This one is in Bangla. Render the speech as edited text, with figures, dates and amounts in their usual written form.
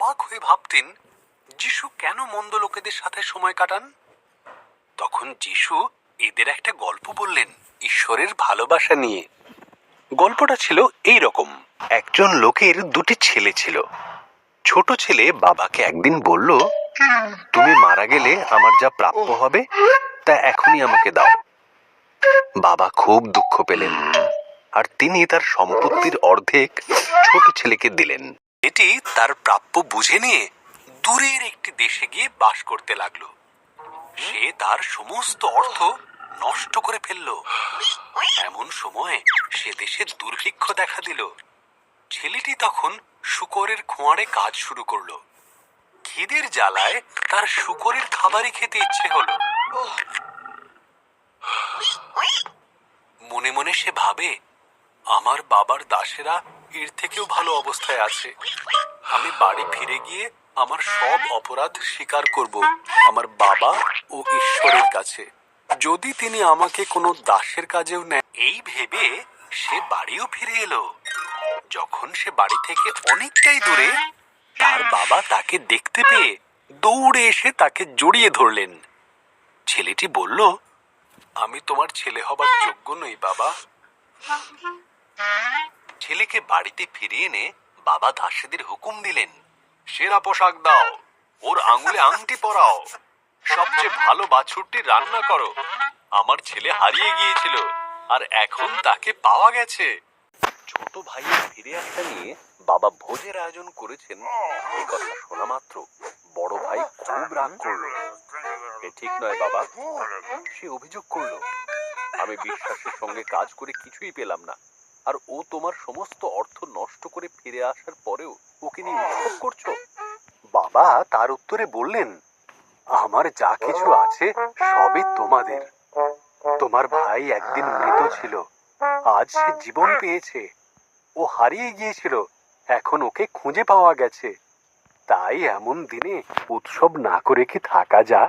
অবাক হয়ে ভাবতেন, যিশু কেন মন্দ লোকেদের সাথে সময় কাটান। তখন যিশু এদের একটা গল্প বললেন ঈশ্বরের ভালোবাসা নিয়ে। গল্পটা ছিল এই রকম। একজন লোকের দুটি ছেলে ছিল। ছোট ছেলে বাবাকে একদিন বলল, তুমি মারা গেলে আমার যা প্রাপ্য হবে তা এখনই আমাকে দাও। বাবা খুব দুঃখ পেলেন আর তিনি তার সম্পত্তির অর্ধেক ছোট ছেলেকে দিলেন। এটি তার প্রাপ্য বুঝে নিয়ে দূরের একটি দেশে গিয়ে বাস করতে লাগলো। সে তার সমস্ত অর্থ নষ্ট করে ফেলল। এমন সময় সে দেশে দুর্ভিক্ষ দেখা দিল। ছেলেটি তখন শূকরের খোঁয়াড়ে কাজ শুরু করলো। খিদের জ্বালায় তার শূকরের খাবারই খেতে ইচ্ছে হলো। মনে মনে সে ভাবে, আমার বাবার দাসেরা এর থেকেও ভালো অবস্থায় আছে। আমি বাড়ি ফিরে গিয়ে আমার সব অপরাধ স্বীকার করব আমার বাবা ও ঈশ্বরের কাছে, যদি তিনি আমাকে কোনো দাসের কাজেও নেয়। এই ভেবে সে বাড়িও ফিরে এলো। যখন সে বাড়ি থেকে অনেকটাই দূরে, তার বাবা তাকে দেখতে পেয়ে দৌড়ে এসে তাকে জড়িয়ে ধরলেন। ছেলেটি বলল, আমি তোমার ছেলে হবার যোগ্য নই বাবা। ছেলেকে বাড়িতে ফিরিয়ে এনে বাবা দাসীদের হুকুম দিলেন, সেরা পোশাক দাও, ওর আঙুলে আংটি পরাও, সবচেয়ে ভালো বাছুরটি রান্না করো। আমার ছেলে হারিয়ে গিয়েছিল আর এখন তাকে পাওয়া গেছে। ছোট ভাইয়ের ফিরে আসা নিয়ে বাবা ভোজের আয়োজন করেছেন। এই কথা শোনা মাত্র বড় ভাই খুব রাগ করলো। এ ঠিক নয় বাবা, সে অভিযোগ করলো, আমি বিশ্বাসের সঙ্গে কাজ করে কিছুই পেলাম না, আর ও তোমার সমস্ত অর্থ নষ্ট করে ফিরে আসার পরেও ওকে নিয়ে উৎসব করছো। বাবা তার উত্তরে বললেন, আমার যা কিছু আছে সবই তোমাদের। তোমার ভাই একদিন মৃত ছিল, আজ সে জীবন পেয়েছে। ও হারিয়ে গিয়েছিল, এখন ওকে খুঁজে পাওয়া গেছে। তাই এমন দিনে উৎসব না করে কি থাকা যায়?